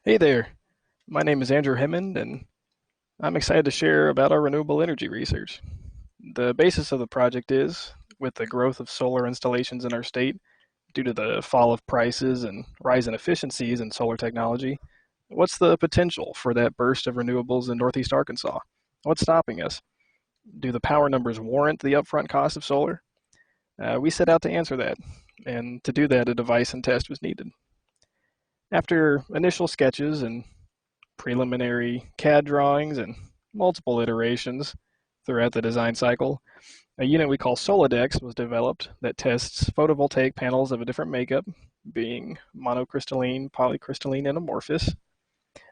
Hey there, my name is Andrew Hemund, and I'm excited to share about our renewable energy research. The basis of the project is, with the growth of solar installations in our state due to the fall of prices and rise in efficiencies in solar technology, what's the potential for that burst of renewables in Northeast Arkansas? What's stopping us? Do the power numbers warrant the upfront cost of solar? We set out to answer that, and to do that, a device and test was needed. After initial sketches and preliminary CAD drawings and multiple iterations throughout the design cycle, a unit we call Solidex was developed that tests photovoltaic panels of a different makeup, being monocrystalline, polycrystalline, and amorphous,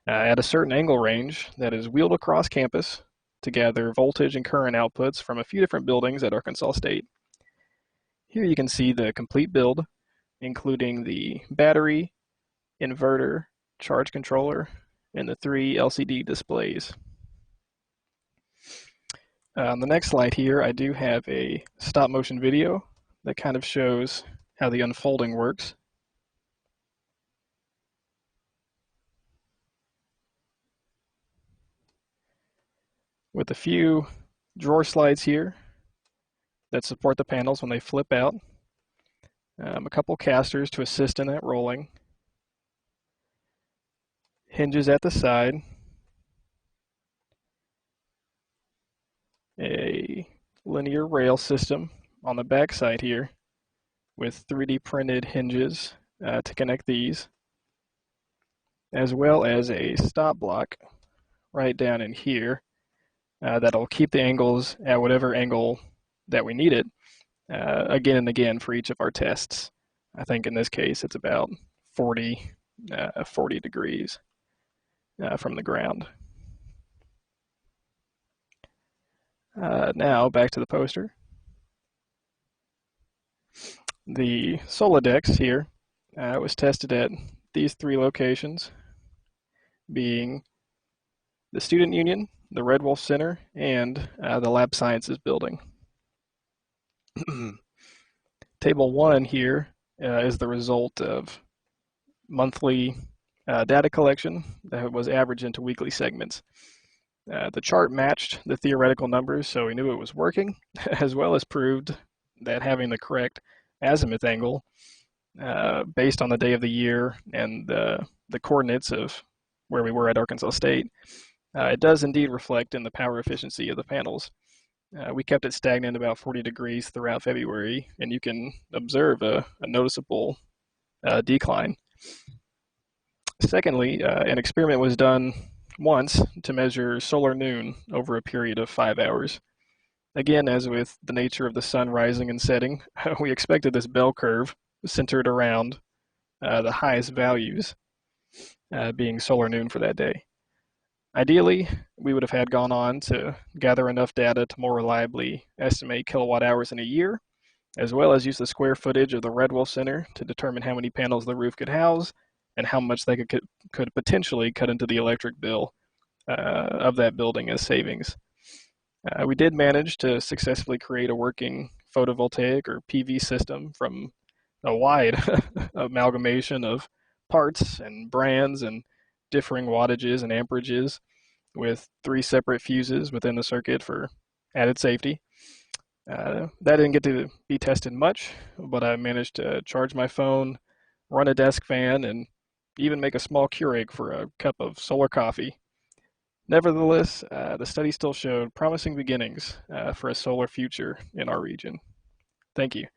at a certain angle range that is wheeled across campus to gather voltage and current outputs from a few different buildings at Arkansas State. Here you can see the complete build, including the battery, inverter, charge controller, and the 3 LCD displays. On the next slide here, I do have a stop motion video that kind of shows how the unfolding works. With a few drawer slides here that support the panels when they flip out, a couple casters to assist in that rolling, hinges at the side, a linear rail system on the back side here with 3D printed hinges to connect these, as well as a stop block right down in here that'll keep the angles at whatever angle that we need it again and again for each of our tests. I think in this case it's about 40 degrees from the ground. Now back to the poster. The Solidex here was tested at these 3 locations, being the Student Union, the Red Wolf Center, and the Lab Sciences building. Table 1 here is the result of monthly data collection that was averaged into weekly segments. The chart matched the theoretical numbers, so we knew it was working, as well as proved that having the correct azimuth angle based on the day of the year and the coordinates of where we were at Arkansas State, it does indeed reflect in the power efficiency of the panels. We kept it stagnant about 40 degrees throughout February, and you can observe a noticeable decline. Secondly, an experiment was done once to measure solar noon over a period of 5 hours. Again, as with the nature of the sun rising and setting, we expected this bell curve centered around the highest values being solar noon for that day. Ideally, we would have had gone on to gather enough data to more reliably estimate kilowatt hours in a year, as well as use the square footage of the Red Wolf Center to determine how many panels the roof could house and how much they could potentially cut into the electric bill of that building as savings. We did manage to successfully create a working photovoltaic or PV system from a wide amalgamation of parts and brands and differing wattages and amperages with 3 separate fuses within the circuit for added safety. That didn't get to be tested much, but I managed to charge my phone, run a desk fan, and even make a small Keurig for a cup of solar coffee. Nevertheless, the study still showed promising beginnings for a solar future in our region. Thank you.